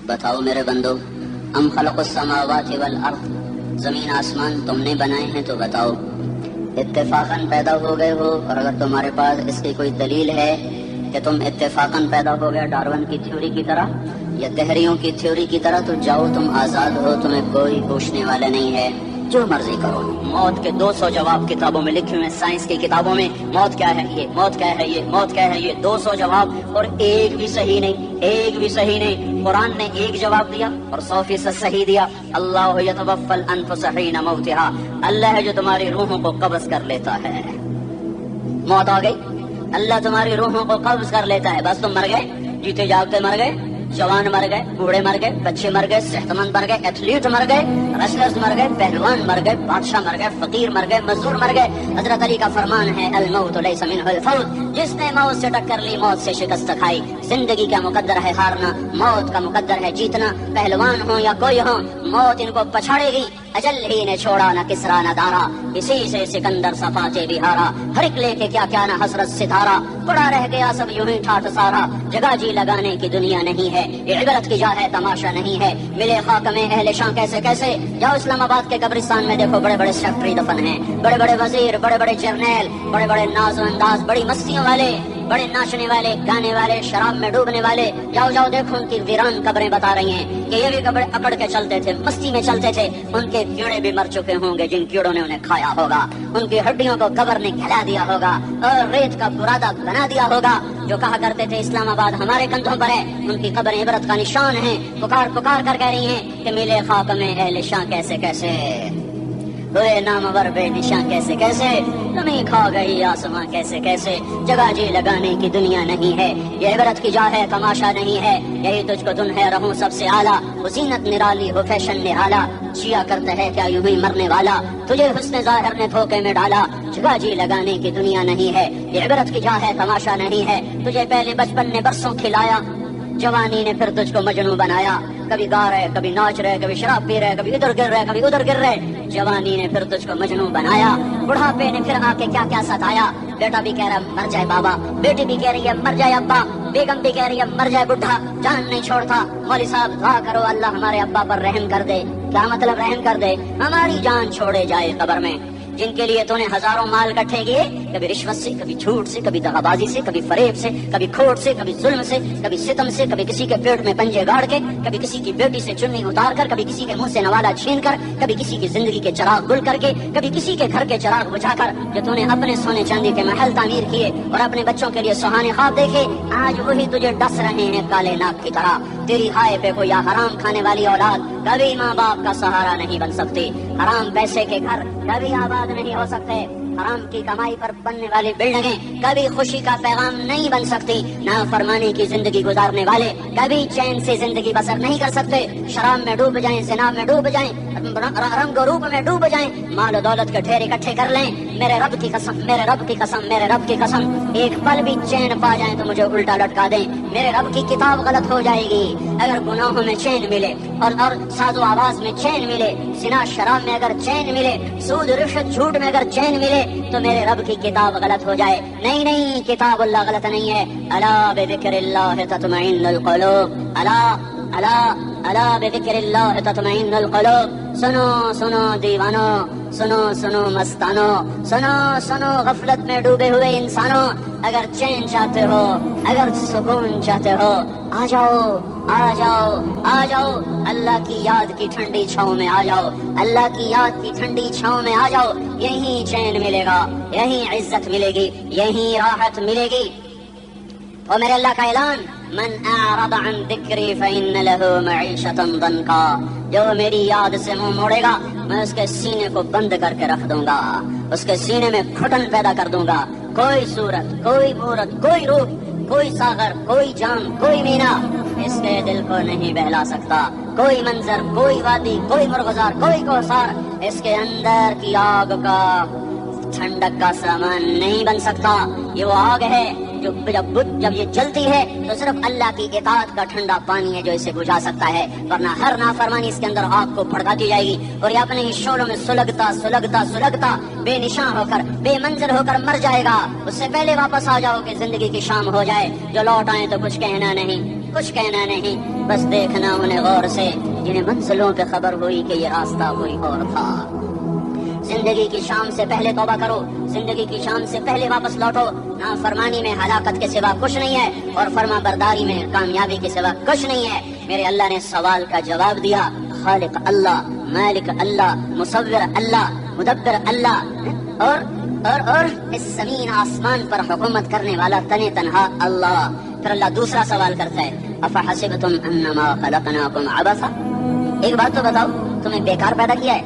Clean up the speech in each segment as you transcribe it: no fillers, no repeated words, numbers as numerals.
بتاؤ میرے بندو، ام خلق السماوات والارض، زمین آسمان تم نے بنائے ہیں تو بتاؤ اتفاقاً پیدا ہو گئے ہو؟ اور اگر تمہارے پاس اس کی کوئی دلیل ہے کہ تم اتفاقاً پیدا ہو گئے ڈارون کی تھیوری کی طرح یا دہریوں کی تھیوری کی طرح، تو جاؤ تم آزاد ہو، تمہیں کوئی پوچھنے والا نہیں ہے، جو مرضی کرو۔ موت کے 200 جواب کتابوں میں لکھے ہوئے، سائنس کی کتابوں میں موت کیا ہے یہ، موت کیا ہے یہ، موت کیا ہے یہ، 200 جواب، اور ایک بھی صحیح نہیں، ایک بھی صحیح نہیں۔ قرآن نے ایک جواب دیا اور 100% صحیح دیا۔ اللہ یتوفی الانفس حین موتها، اللہ ہے جو تمہاری روحوں کو قبض کر لیتا ہے۔ موت آ گئی، اللہ تمہاری روحوں کو قبض کر لیتا ہے، بس تم مر گئے، جیتے جاگتے مر گئے، جوان مر گئے، بوڑھے مر گئے، بچے مر گئے، صحت مند مر گئے، ایتھلیٹ مر گئے، ریسلرز مر گئے، پہلوان مر گئے، بادشاہ مر گئے، فقیر مر گئے، مزدور مر گئے۔ حضرت علی کا فرمان ہے الموت لیس منہ الفوت، جس نے موت سے ٹکر لی موت سے شکست کھائی۔ زندگی کا مقدر ہے ہارنا، موت کا مقدر ہے جیتنا۔ پہلوان ہو یا کوئی ہو، موت ان کو پچھاڑے گی۔ اجل ہی نے چھوڑا نہ کسرا نہ دارا، اسی سے سکندر صفاتے بہارا۔ ہر ایک لے کے کیا کیا نہ حسرت ستارہ، پڑا رہ گیا سب یوں ہی ٹھاٹ سارا۔ جگہ جی لگانے کی دنیا نہیں ہے، یہ عبرت کی جا ہے تماشا نہیں ہے۔ ملے خاک میں اہل شاں کیسے کیسے، جاؤ اسلام آباد کے قبرستان میں دیکھو، بڑے بڑے سیکٹری دفن ہیں، بڑے بڑے وزیر، بڑے بڑے جرنیل، بڑے بڑے ناز و انداز، بڑی مستیوں والے، بڑے ناچنے والے، گانے والے، شراب میں ڈوبنے والے۔ جاؤ جاؤ دیکھو ان کی ویران قبریں بتا رہی ہیں کہ یہ بھی قبریں اکڑ کے چلتے تھے، مستی میں چلتے تھے، ان کے کیڑے بھی مر چکے ہوں گے جن کیڑوں نے انہیں کھایا ہوگا، ان کی ہڈیوں کو قبر نے کھلا دیا ہوگا اور ریت کا برادہ بنا دیا ہوگا۔ جو کہا کرتے تھے اسلام آباد ہمارے کندھوں پر ہے، ان کی قبریں عبرت کا نشان ہیں، پکار پکار کر کہہ رہی ہیں کہ ملے خاک میں اہل شاں کیسے کیسے، ہوئے نامور بے نشاں کیسے کیسے، زمین کھا گئی آسماں کیسے کیسے۔ جگہ جی لگانے کی دنیا نہیں ہے، یہ عبرت کی جا ہے تماشا نہیں ہے۔ یہی تجھ کو دن ہے رہوں سب سے اعلیٰ، وہ زینت نرالی ہو فیشن نہالا، جیا کرتا ہے کیا یوں ہی مرنے والا، تجھے حسن ظاہر نے دھوکے میں ڈالا۔ جگہ جی لگانے کی دنیا نہیں ہے، یہ عبرت کی جا ہے تماشا نہیں ہے۔ تجھے پہلے بچپن نے برسوں کھلایا، جوانی نے پھر تجھ کو مجنوں بنایا۔ کبھی گا رہے، کبھی ناچ رہے، کبھی شراب پی رہے، کبھی ادھر گر رہے، کبھی ادھر گر رہے۔ جوانی نے پھر تجھ کو مجنوں بنایا، بڑھاپے نے پھر آ کے کیا کیا ستایا۔ بیٹا بھی کہہ رہا مر جائے بابا، بیٹی بھی کہہ رہی ہے مر جائے ابا، بیگم بھی کہہ رہی ہے مر جائے بڈھا، جان نہیں چھوڑتا۔ مولوی صاحب دعا کرو اللہ ہمارے ابا پر رحم کر دے۔ کیا مطلب رحم کر دے؟ ہماری جان چھوڑے جائے قبر میں۔ جن کے لیے تو نے ہزاروں مال اکٹھے کیے، کبھی رشوت سے، کبھی جھوٹ سے، کبھی دغا بازی سے، کبھی فریب سے، کبھی کھوٹ سے، کبھی ظلم سے، کبھی ستم سے، کبھی کسی کے پیٹ میں پنجے گاڑ کے، کبھی کسی کی بیٹی سے چنی اتار کر، کبھی کسی کے منہ سے نوالا چھین کر، کبھی کسی کی زندگی کے چراغ گل کر کے، کبھی کسی کے گھر کے چراغ بجھا کر۔ جو تو نے اپنے سونے چاندی کے محل تعمیر کیے اور اپنے بچوں کے لیے سہانے خواب دیکھے، آج وہی تجھے ڈس رہے ہیں کالے ناک کی طرح۔ تیری ہائے پہ کوئی حرام کھانے والی اولاد کبھی ماں باپ کا سہارا نہیں بن سکتی۔ حرام پیسے کے گھر کبھی آباد نہیں ہو سکتے، حرام کی کمائی پر بننے والی بلڈنگیں کبھی خوشی کا پیغام نہیں بن سکتی۔ نافرمانی کی زندگی گزارنے والے کبھی چین سے زندگی بسر نہیں کر سکتے۔ شراب میں ڈوب جائیں، زنا میں ڈوب جائیں، رنگ و روپ میں ڈوب جائیں، مال و دولت کے ڈھیر اکٹھے کر لیں، میرے رب کی قسم، میرے رب کی قسم، میرے رب کی قسم، ایک پل بھی چین پا جائیں تو مجھے الٹا لٹکا دیں، میرے رب کی کتاب غلط ہو جائے گی۔ اگر گناہوں میں چین ملے اور ساز و آواز میں چین ملے، زنا شراب میں اگر چین ملے، سود رشوت جھوٹ میں اگر چین ملے، تو میرے رب کی کتاب غلط ہو جائے۔ نہیں نہیں، کتاب اللہ غلط نہیں ہے۔ الا بذکر اللہ تطمئن القلوب، الا الا الا بذکر اللہ تطمئن القلوب۔ سنو سنو دیوانو، سنو سنو مستانو، سنو سنو غفلت میں ڈوبے ہوئے انسانوں، اگر چین چاہتے ہو، اگر سکون چاہتے ہو، آ جاؤ آ جاؤ آ جاؤ، اللہ کی یاد کی ٹھنڈی چھاؤں میں آ جاؤ، اللہ کی یاد کی ٹھنڈی چھاؤں میں آ جاؤ۔ یہیں چین ملے گا، یہیں عزت ملے گی، یہیں راحت ملے گی۔ اور میرے اللہ کا اعلان، من اعرض عن ذکری فإن له معیشۃ ضنکا، جو میری یاد سے منہ موڑے گا میں اس کے سینے کو بند کر کے رکھ دوں گا، اس کے سینے میں گھٹن پیدا کر دوں گا۔ کوئی صورت، کوئی مورت، کوئی روپ، کوئی ساغر، کوئی جام، کوئی مینا اس کے دل کو نہیں بہلا سکتا۔ کوئی منظر، کوئی وادی، کوئی مرغزار، کوئی کوثر اس کے اندر کی آگ کا ٹھنڈک کا سامان نہیں بن سکتا۔ یہ وہ آگ ہے جو جب یہ جلتی ہے تو صرف اللہ کی اطاعت کا ٹھنڈا پانی ہے جو اسے بجھا سکتا ہے، ورنہ ہر نافرمانی اس کے اندر آگ کو بھڑکاتی جائے گی اور یہ اپنے ہی شعلوں میں سلگتا سلگتا سلگتا بے نشان ہو کر، بے منزل ہو کر مر جائے گا۔ اس سے پہلے واپس آ جاؤ کہ زندگی کی شام ہو جائے۔ جو لوٹ آئے تو کچھ کہنا نہیں، کچھ کہنا نہیں، بس دیکھنا انہیں غور سے جنہیں منزلوں پہ خبر ہوئی کہ یہ راستہ کوئی اور تھا۔ زندگی کی شام سے پہلے توبہ کرو، زندگی کی شام سے پہلے واپس لوٹو۔ نافرمانی میں ہلاکت کے سوا کچھ نہیں ہے، اور فرما برداری میں کامیابی کے سوا کچھ نہیں ہے۔ میرے اللہ نے سوال کا جواب دیا، خالق اللہ، مالک اللہ، مصور اللہ، مدبر اللہ، اور اس زمین آسمان پر حکومت کرنے والا تنے تنہا اللہ۔ پھر اللہ دوسرا سوال کرتا ہے، افحسبتم انما خلقناکم عبثا، ایک بات تو بتاؤ تمہیں بیکار پیدا کیا ہے؟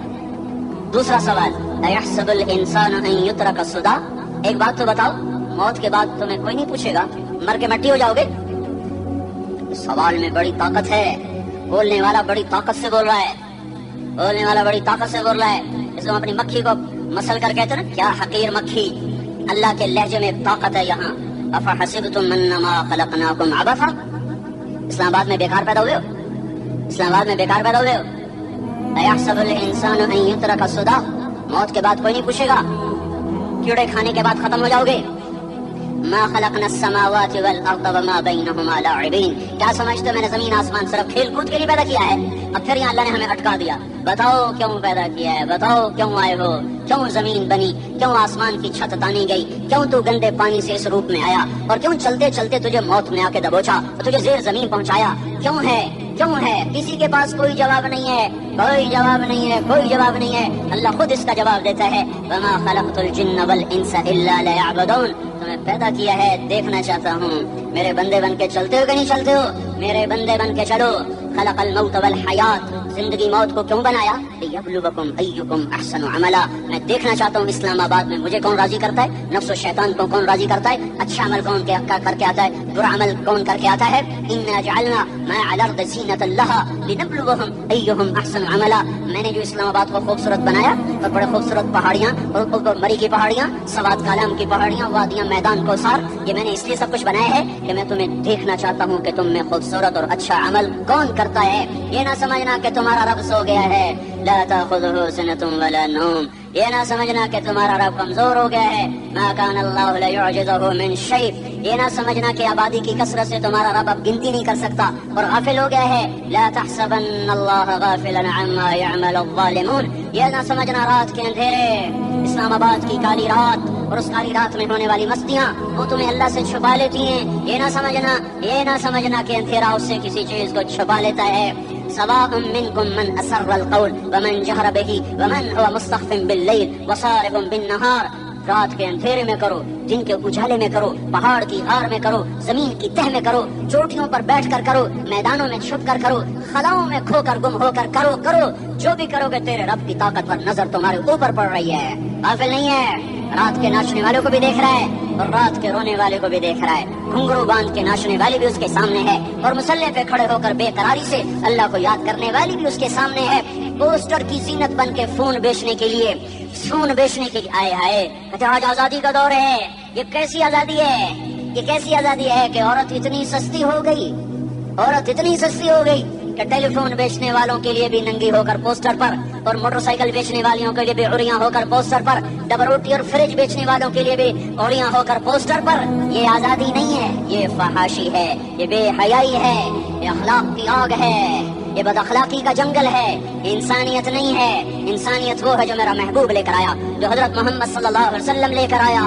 دوسرا سوال، ایحسب الانسان ان یترک سدی، ایک بات تو بتاؤ موت کے بعد تمہیں کوئی نہیں پوچھے گا، مر کے مٹی ہو جاؤ گے؟ سوال میں بڑی طاقت ہے، بولنے والا بڑی طاقت سے بول رہا ہے، بولنے والا بڑی طاقت سے بول رہا ہے۔ اس کو اپنی مکھی کو مسل کر کہتے ہیں نا، کیا حقیر مکھی، اللہ کے لہجے میں طاقت ہے یہاں۔ افحسبتم انما خلقناکم عبثا، اسلام آباد میں بیکار پیدا ہوئے ہو، اسلام آباد میں بیکار پیدا ہوئے ہو۔ ایحسب الانسان ان یترک سدی، موت کے بعد کوئی نہیں پوچھے گا، کیڑے کھانے کے بعد ختم ہو جاؤ گے۔ ما خلقنا السماوات والارض وما بینہما لاعبین، کیا سمجھتے میں نے زمین آسمان صرف کھیل کود کے لیے پیدا کیا ہے؟ اب پھر یہاں اللہ نے ہمیں اٹکا دیا، بتاؤ کیوں پیدا کیا ہے، بتاؤ کیوں آئے ہو، کیوں زمین بنی، کیوں آسمان کی چھت تانی گئی، کیوں تو گندے پانی سے اس روپ میں آیا، اور کیوں چلتے چلتے تجھے موت میں آ کے دبوچا، تجھے زیر زمین پہنچایا، کیوں ہے؟ کیوں ہے؟ کسی کے پاس کوئی جواب نہیں ہے، کوئی جواب نہیں ہے، کوئی جواب نہیں ہے، اللہ خود اس کا جواب دیتا ہے، وما خلقت الجن والانس الا لیعبدون، تمہیں پیدا کیا ہے دیکھنا چاہتا ہوں، میرے بندے بن کے چلتے ہو کہ نہیں چلتے ہو؟ میرے بندے بن کے چلو۔ خلق الموت والحیات، زندگی موت کو کیوں بنایا؟ لیبلوکم ایکم احسن عملا، میں دیکھنا چاہتا ہوں اسلام آباد میں مجھے کون راضی کرتا ہے، نفس و شیطان کو کون راضی کرتا ہے، اچھا عمل کون کر کے آتا ہے، برا عمل کون کر کے آتا ہے۔ انا جعلنا ما علی الارض زینۃ لها لنبلوهم ایہم احسن عملا، میں نے جو اسلام آباد کو خوبصورت بنایا، اور بڑے خوبصورت پہاڑیاں، اور مری کی پہاڑیاں، سوات کالام کی پہاڑیاں، وادیاں، میدان کوثر، یہ میں نے اس لیے سب کچھ بنایا ہے کہ میں تمہیں دیکھنا چاہتا ہوں کہ تم میں خوبصورت اور اچھا عمل کون کرتا ہے۔ یہ نہ سمجھنا کہ تمہارا رب سو گیا ہے، لا تاخذہ سنۃ ولا نوم، یہ نہ سمجھنا کہ تمہارا رب کمزور ہو گیا ہے، ما کان اللہ لیعجزہ من شیء، یہ نہ سمجھنا کہ آبادی کی کثرت سے تمہارا رب اب گنتی نہیں کر سکتا اور غافل ہو گیا ہے، لا تحسبن اللہ غافلا عما يعمل الظالمون، یہ نہ سمجھنا رات کے اندھیرے، اسلام آباد کی کالی رات اور اس کالی رات میں ہونے والی مستیاں وہ تمہیں اللہ سے چھپا لیتی ہیں، یہ نہ سمجھنا کہ اندھیرا اس سے کسی چیز کو چھپا لیتا ہے۔ سواء منکم من اسر القول ومن جہر به ومن هو مستخف باللیل وصارب بالنہار، رات کے اندھیرے میں کرو، دن کے اجالے میں کرو، پہاڑ کی غار میں کرو، زمین کی تہ میں کرو، چوٹیوں پر بیٹھ کر کرو، میدانوں میں چھپ کر کرو، خلاؤں میں کھو کر گم ہو کر کرو، جو بھی کرو گے تیرے رب کی طاقت پر نظر تمہارے اوپر پڑ رہی ہے، غافل نہیں ہے، رات کے ناچنے والوں کو بھی دیکھ رہا ہے اور رات کے رونے والے کو بھی دیکھ رہا ہے، گھنگرو باندھ کے ناچنے والی بھی اس کے سامنے ہے، اور مسلح پہ کھڑے ہو کر بے قراری سے اللہ کو یاد کرنے والی بھی اس کے سامنے ہے، پوسٹر کی زینت بن کے فون بیچنے کے لیے آئے کہتے آج آزادی کا دور ہے، یہ کیسی آزادی ہے کہ عورت اتنی سستی ہو گئی کہ ٹیلی فون بیچنے والوں کے لیے بھی ننگی ہو کر پوسٹر پر، اور موٹر سائیکل بیچنے والیوں کے لیے بھی عریاں ہو کر پوسٹر پر، ڈبل روٹی اور فریج بیچنے والوں کے لیے بھی عریاں ہو کر پوسٹر پر۔ یہ آزادی نہیں ہے، یہ فحاشی ہے، یہ بے حیائی ہے، یہ اخلاق کی آگ ہے، یہ بد اخلاقی کا جنگل ہے، انسانیت نہیں ہے۔ انسانیت وہ ہے جو میرا محبوب لے کر آیا، جو حضرت محمد صلی اللہ علیہ وسلم لے کر آیا۔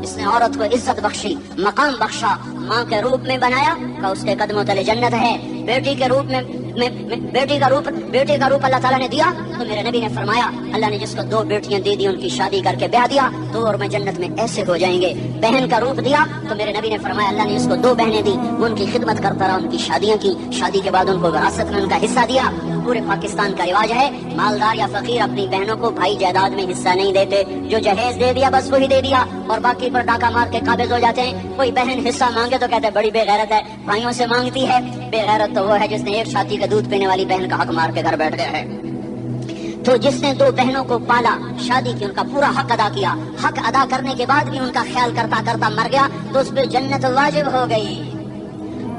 اس نے عورت کو عزت بخشی، مقام بخشا، ماں کے روپ میں بنایا کہ اس کے قدموں تلے جنت ہے، بیٹی کے روپ میں بیٹی کا روپ اللہ تعالیٰ نے دیا تو میرے نبی نے فرمایا اللہ نے جس کو 2 بیٹیاں دے دی ان کی شادی کر کے بیاہ دیا تو اور میں جنت میں ایسے ہو جائیں گے۔ بہن کا روپ دیا تو میرے نبی نے فرمایا اللہ نے جس کو 2 بہنیں دی وہ ان کی خدمت کرتا رہا، ان کی شادیاں کی، شادی کے بعد ان کو وراثت میں ان کا حصہ دیا۔ پورے پاکستان کا رواج ہے مالدار یا فقیر اپنی بہنوں کو بھائی جائیداد میں حصہ نہیں دیتے، جو جہیز دے دیا بس وہی دے دیا اور باقی پر ڈاکہ مار کے قابض ہو جاتے ہیں۔ کوئی بہن حصہ مانگے تو کہتے ہیں بڑی بے غیرت ہے، بھائیوں سے مانگتی ہے۔ بے غیرت تو وہ ہے جس نے ایک چھاتی کا دودھ پینے والی بہن کا حق مار کے گھر بیٹھ گیا ہے۔ تو جس نے 2 بہنوں کو پالا، شادی کی، ان کا پورا حق ادا کیا، حق ادا کرنے کے بعد بھی ان کا خیال کرتا کرتا مر گیا تو اس پہ جنت واجب ہو گئی۔